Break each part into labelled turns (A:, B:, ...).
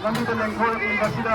A: ꯂꯝꯕꯤꯗ ꯂꯦꯡꯊꯣꯔꯛꯂꯤꯕꯁꯤꯗ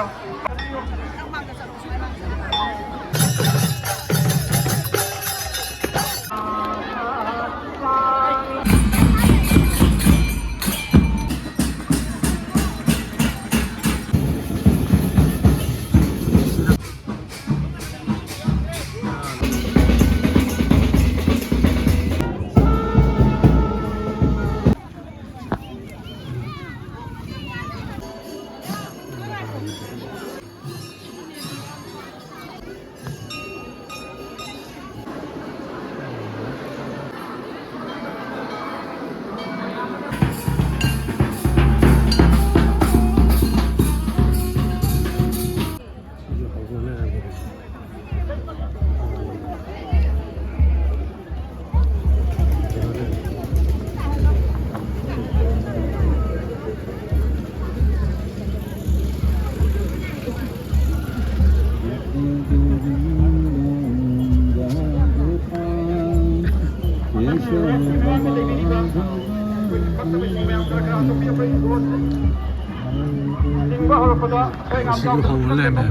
B: Sigo hole में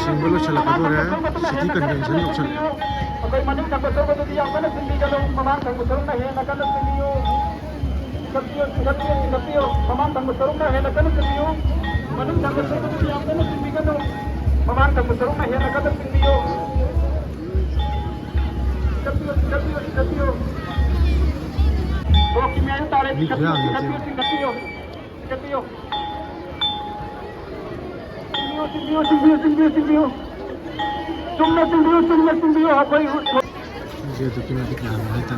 B: symbol चला कर रहा है सिटी कन्वेंशन लोग चल
A: अगर मनिक का बच्चों को दिया मैंने सिंधी का लोग ममान का बच्चों ना है नकल सिंधियो सत्यो ममान का बच्चों ना है नकल सिंधियो मनिक का बच्चों को दिया मैंने सिंधी का लोग ममान का बच्चों ना है नकल सिंधियो सत्यो वो कि मैं तारे सत्यो सिंधियो सिंधियो कोई
B: ये तो तुम्हें दिखलाना है था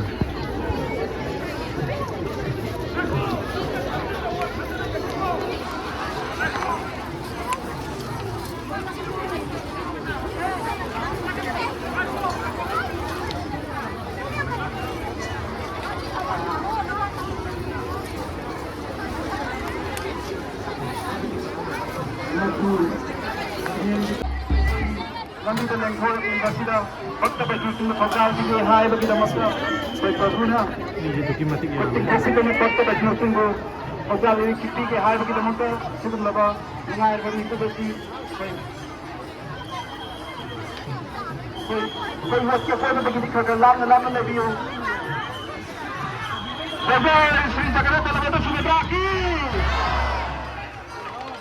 A: ꯂꯝꯕꯤꯗ ꯂꯦꯡꯊꯣꯔꯛꯂꯤꯕꯁꯤꯗ ꯐꯠꯇꯕꯁꯤꯡ ꯊꯧꯒꯥꯜꯁꯤꯡꯒꯤ ꯍꯥꯏꯕꯒꯤꯗꯃꯛꯇ ꯑꯩꯈꯣꯏ ꯄ꯭ꯔꯚꯨꯅ ꯆꯤꯡꯊꯣꯛꯄꯤꯗꯨꯅ ꯐꯠꯇꯕꯁꯤꯡꯕꯨ ꯊꯧꯒꯥꯜꯒꯤ ꯀꯤꯄꯤꯒꯦ ꯍꯥꯏꯕꯒꯤꯗꯃꯛꯇ ꯁꯤꯒꯨꯝꯂꯕ ꯅꯨꯡꯉꯥꯏꯔꯕ ꯃꯤꯀꯨꯞ ꯑꯁꯤ ꯑꯩꯈꯣꯏ ꯋꯥꯠꯀꯤ ꯑꯀꯣꯏꯕꯗꯒꯤꯗꯤ ꯈꯔ ꯂꯥꯞꯅ ꯂꯩꯕꯤꯌꯨ जय श्री जगन्नाथ बलभद्र सुभद्रा की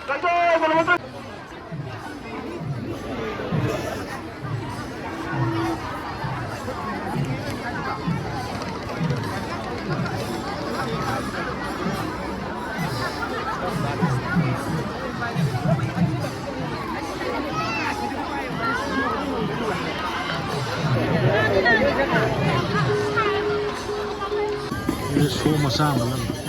A: जय बलभद्र
B: ये शो मसा मतलब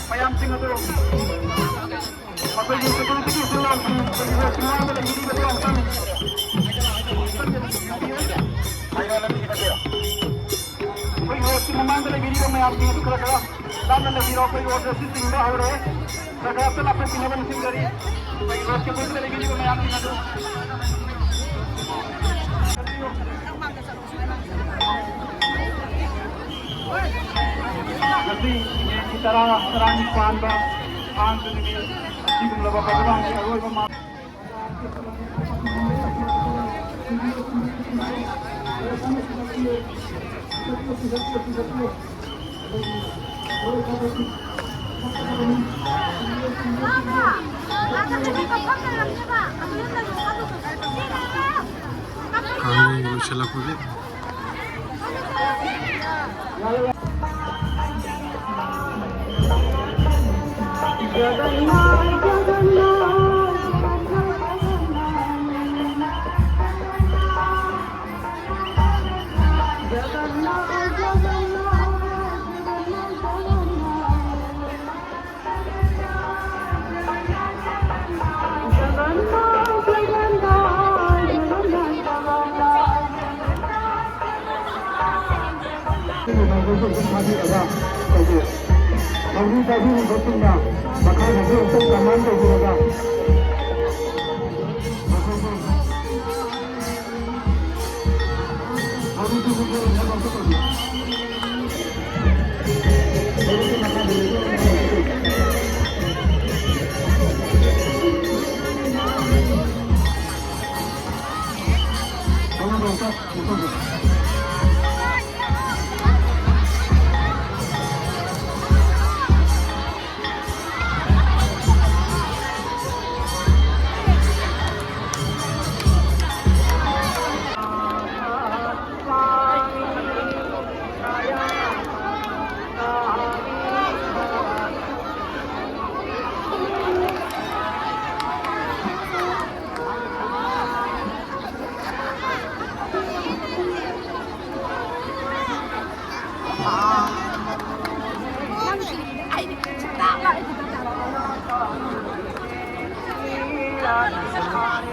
A: ꯃꯌꯥꯝꯁꯤꯡ ꯑꯗꯨ Magbigay security dito lang. Simulan mo lang, hindi ba lang kami? Ayaw lang hindi kayo. Uy, simulan mo lang, hindi ba may arti ito kaya kaya? Dahil na hero ko yung order system ba, hore? Kaya ito lang, pinaban ng singari. Uy, ke po lang, hindi ba may arti na doon? Kasi, sarang ipan ba? Ang tunigil, hindi kong labang pagawang, aroy pa mga...
B: Kami sila ko rin.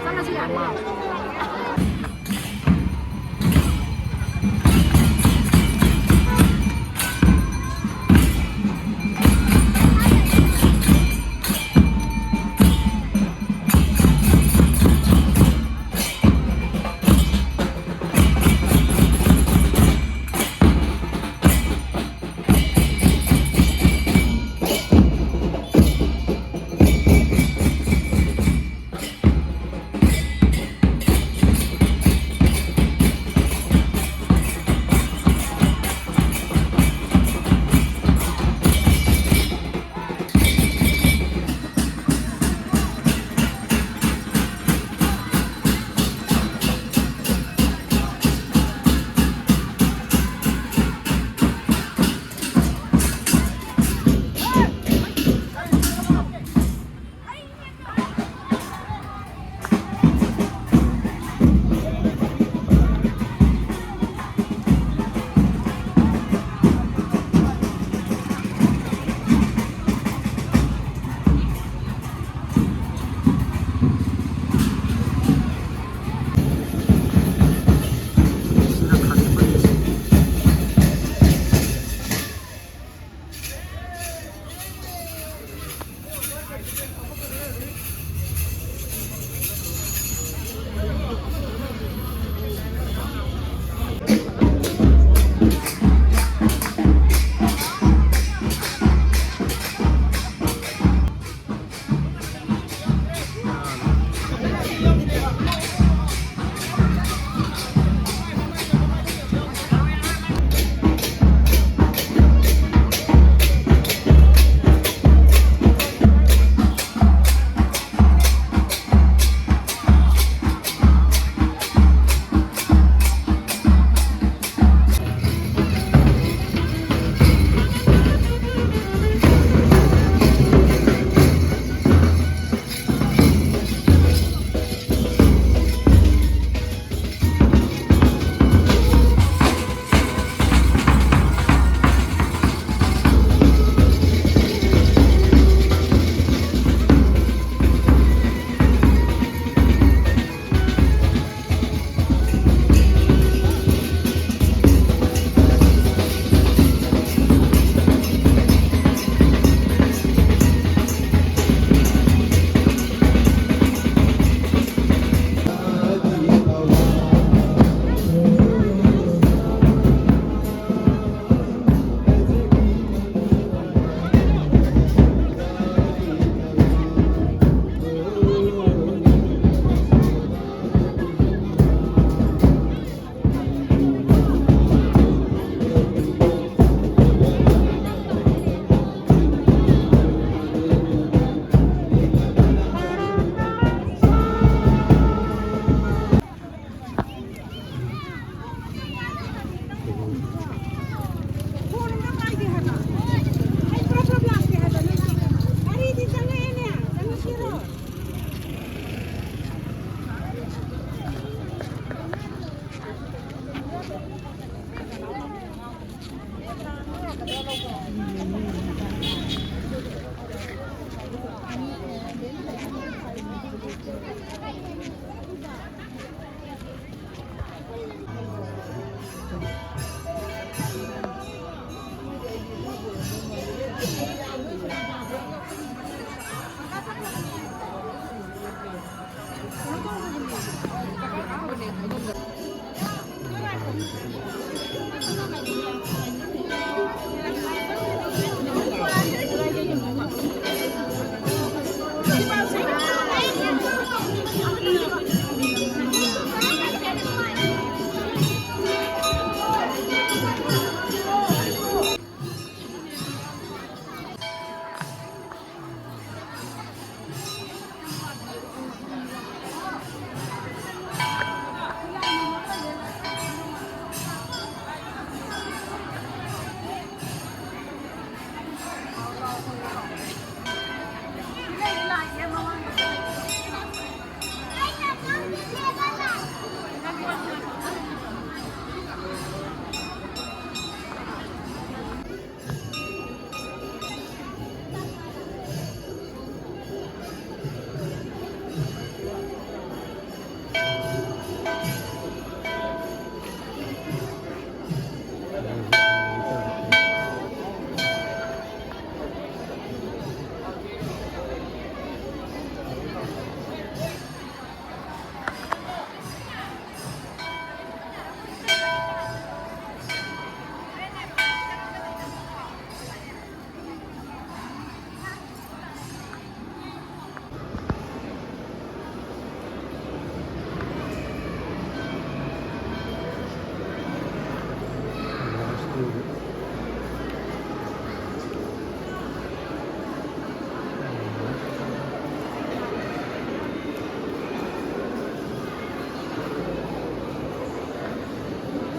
C: Sana sila.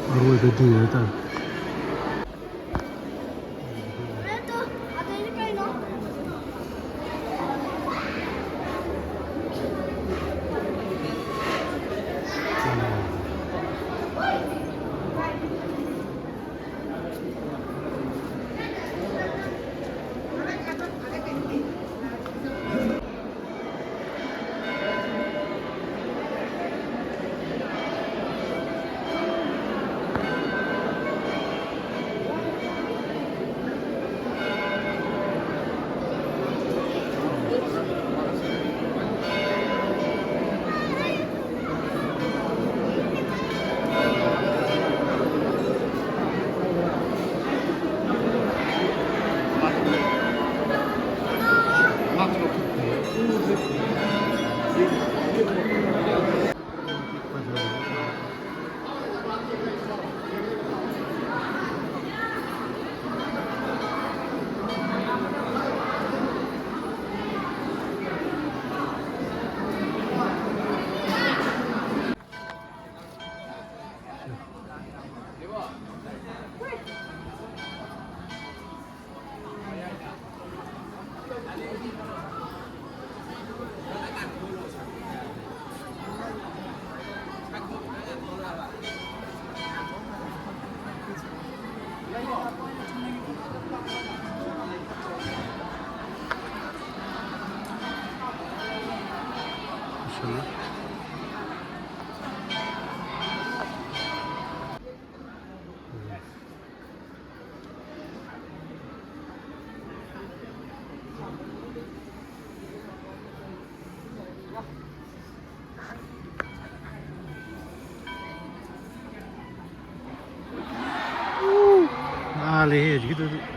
B: और वो इधर ही रहता है Ah, leher gitu.